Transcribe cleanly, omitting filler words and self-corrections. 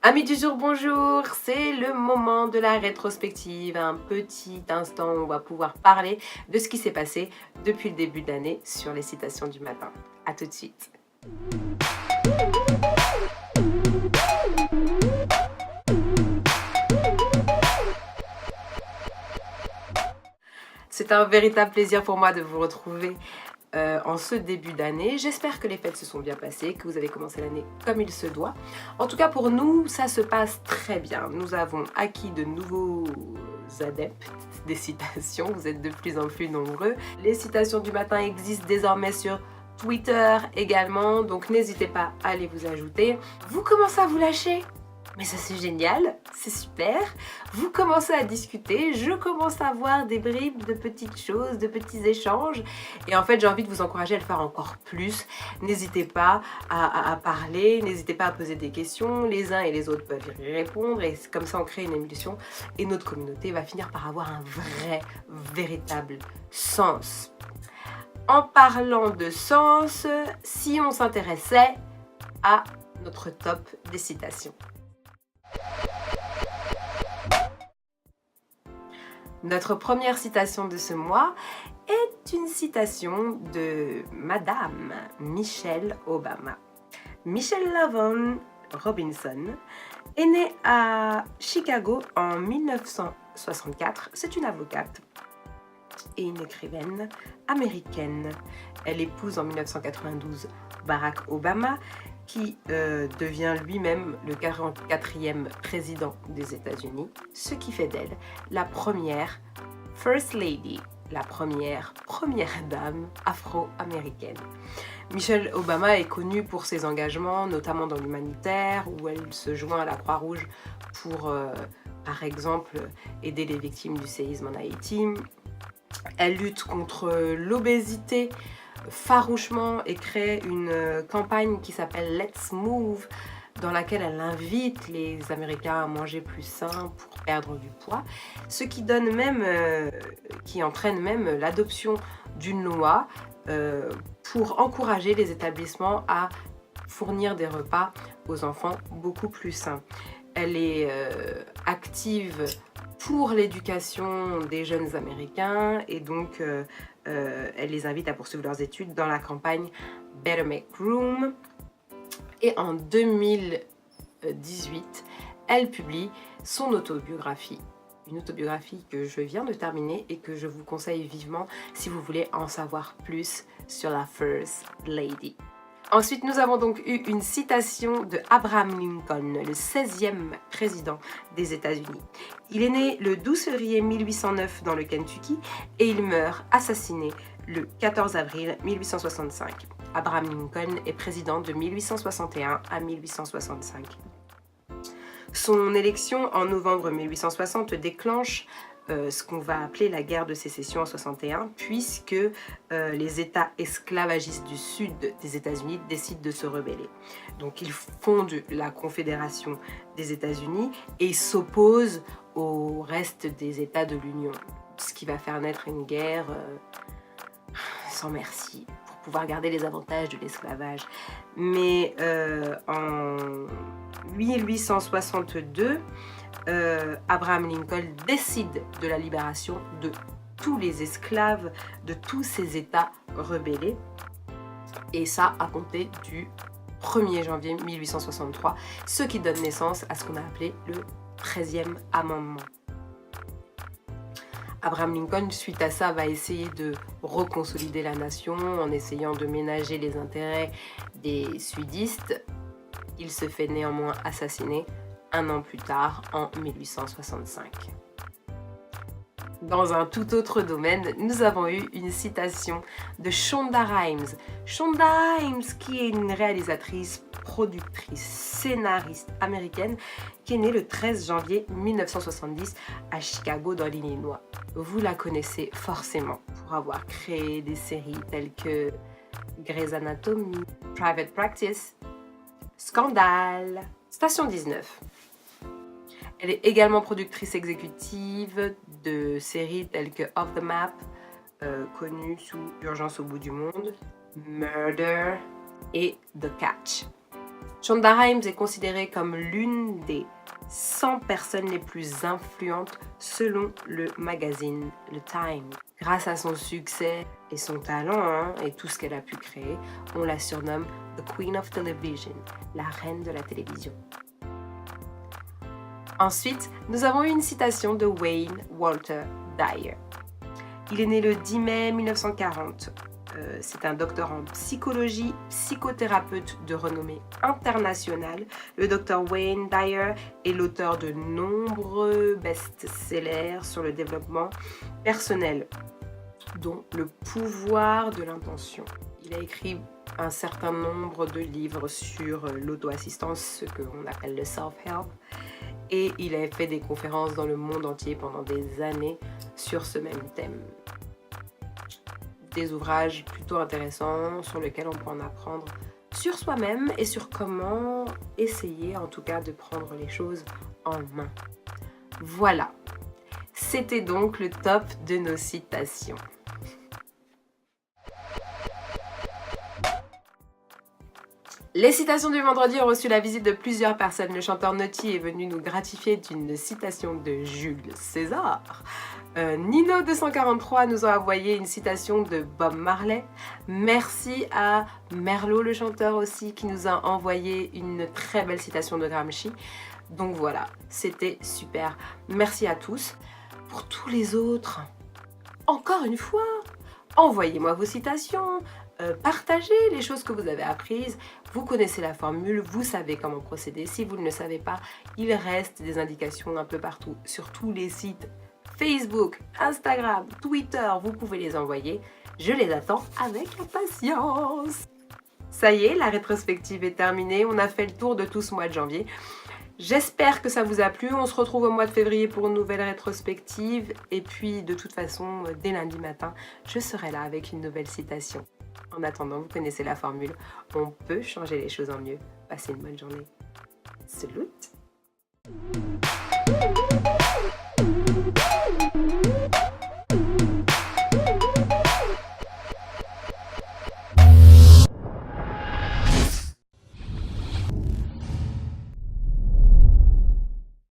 Amis du jour, bonjour! C'est le moment de la rétrospective, un petit instant où on va pouvoir parler de ce qui s'est passé depuis le début de l'année sur les citations du matin. A tout de suite! C'est un véritable plaisir pour moi de vous retrouver en ce début d'année. J'espère que les fêtes se sont bien passées, que vous avez commencé l'année comme il se doit. En tout cas pour nous, ça se passe très bien. Nous avons acquis de nouveaux adeptes des citations, vous êtes de plus en plus nombreux. Les citations du matin existent désormais sur Twitter également, donc n'hésitez pas à les vous ajouter. Vous commencez à vous lâcher, mais ça c'est génial, c'est super. Vous commencez à discuter, je commence à voir des bribes de petites choses, de petits échanges. Et en fait, j'ai envie de vous encourager à le faire encore plus. N'hésitez pas à parler, n'hésitez pas à poser des questions. Les uns et les autres peuvent y répondre. Et comme ça, on crée une émulsion. Et notre communauté va finir par avoir un vrai, véritable sens. En parlant de sens, si on s'intéressait à notre top des citations. Notre première citation de ce mois est une citation de Madame Michelle Obama. Michelle Lavon Robinson est née à Chicago en 1964. C'est une avocate et une écrivaine américaine. Elle épouse en 1992 Barack Obama, qui devient lui-même le 44e président des États-Unis, ce qui fait d'elle la première First Lady, la première dame afro-américaine. Michelle Obama est connue pour ses engagements, notamment dans l'humanitaire, où elle se joint à la Croix-Rouge pour, par exemple, aider les victimes du séisme en Haïti. Elle lutte contre l'obésité farouchement et crée une campagne qui s'appelle Let's Move, dans laquelle elle invite les Américains à manger plus sain pour perdre du poids, ce qui donne même, qui entraîne même l'adoption d'une loi pour encourager les établissements à fournir des repas aux enfants beaucoup plus sains. Elle est active pour l'éducation des jeunes Américains et donc elle les invite à poursuivre leurs études dans la campagne Better Make Room. Et en 2018, elle publie son autobiographie. Une autobiographie que je viens de terminer et que je vous conseille vivement si vous voulez en savoir plus sur la First Lady. Ensuite, nous avons donc eu une citation de Abraham Lincoln, le 16e président des États-Unis. Il est né le 12 février 1809 dans le Kentucky et il meurt assassiné le 14 avril 1865. Abraham Lincoln est président de 1861 à 1865. Son élection en novembre 1860 déclenche ce qu'on va appeler la guerre de sécession en 61, puisque les États esclavagistes du sud des États-Unis décident de se rebeller. Donc ils fondent la Confédération des États-Unis et s'opposent au reste des États de l'Union, ce qui va faire naître une guerre sans merci, pour pouvoir garder les avantages de l'esclavage. Mais en 1862, Abraham Lincoln décide de la libération de tous les esclaves de tous ces États rebellés, et ça à compter du 1er janvier 1863, ce qui donne naissance à ce qu'on a appelé le 13e amendement. Abraham Lincoln, suite à ça, va essayer de reconsolider la nation en essayant de ménager les intérêts des sudistes. Il se fait néanmoins assassiner un an plus tard, en 1865. Dans un tout autre domaine, nous avons eu une citation de Shonda Rhimes. Shonda Rhimes, qui est une réalisatrice, productrice, scénariste américaine, qui est née le 13 janvier 1970 à Chicago, dans l'Illinois. Vous la connaissez forcément pour avoir créé des séries telles que Grey's Anatomy, Private Practice, Scandale, Station 19. Elle est également productrice exécutive de séries telles que Off the Map, connue sous Urgence au bout du monde, Murder et The Catch. Shonda Rhimes est considérée comme l'une des 100 personnes les plus influentes selon le magazine Le Time. Grâce à son succès et son talent et tout ce qu'elle a pu créer, on la surnomme The Queen of Television, la reine de la télévision. Ensuite, nous avons eu une citation de Wayne Walter Dyer. Il est né le 10 mai 1940. C'est un docteur en psychologie, psychothérapeute de renommée internationale. Le docteur Wayne Dyer est l'auteur de nombreux best-sellers sur le développement personnel, dont Le pouvoir de l'intention. Il a écrit un certain nombre de livres sur l'auto-assistance, ce qu'on appelle le self-help, et il a fait des conférences dans le monde entier pendant des années sur ce même thème. Des ouvrages plutôt intéressants sur lesquels on peut en apprendre sur soi-même et sur comment essayer en tout cas de prendre les choses en main. Voilà, c'était donc le top de nos citations. Les citations du vendredi ont reçu la visite de plusieurs personnes. Le chanteur Naughty est venu nous gratifier d'une citation de Jules César. Nino243 nous a envoyé une citation de Bob Marley. Merci à Merlot le chanteur aussi qui nous a envoyé une très belle citation de Gramsci. Donc voilà, c'était super. Merci à tous. Pour tous les autres, encore une fois, envoyez-moi vos citations. Partagez les choses que vous avez apprises. Vous connaissez la formule, vous savez comment procéder. Si vous ne le savez pas, il reste des indications un peu partout sur tous les sites Facebook, Instagram, Twitter. Vous pouvez les envoyer. Je les attends avec impatience. Ça y est, la rétrospective est terminée. On a fait le tour de tout ce mois de janvier. J'espère que ça vous a plu. On se retrouve au mois de février pour une nouvelle rétrospective. Et puis, de toute façon, dès lundi matin, je serai là avec une nouvelle citation. En attendant, vous connaissez la formule. On peut changer les choses en mieux. Passez une bonne journée. Salut!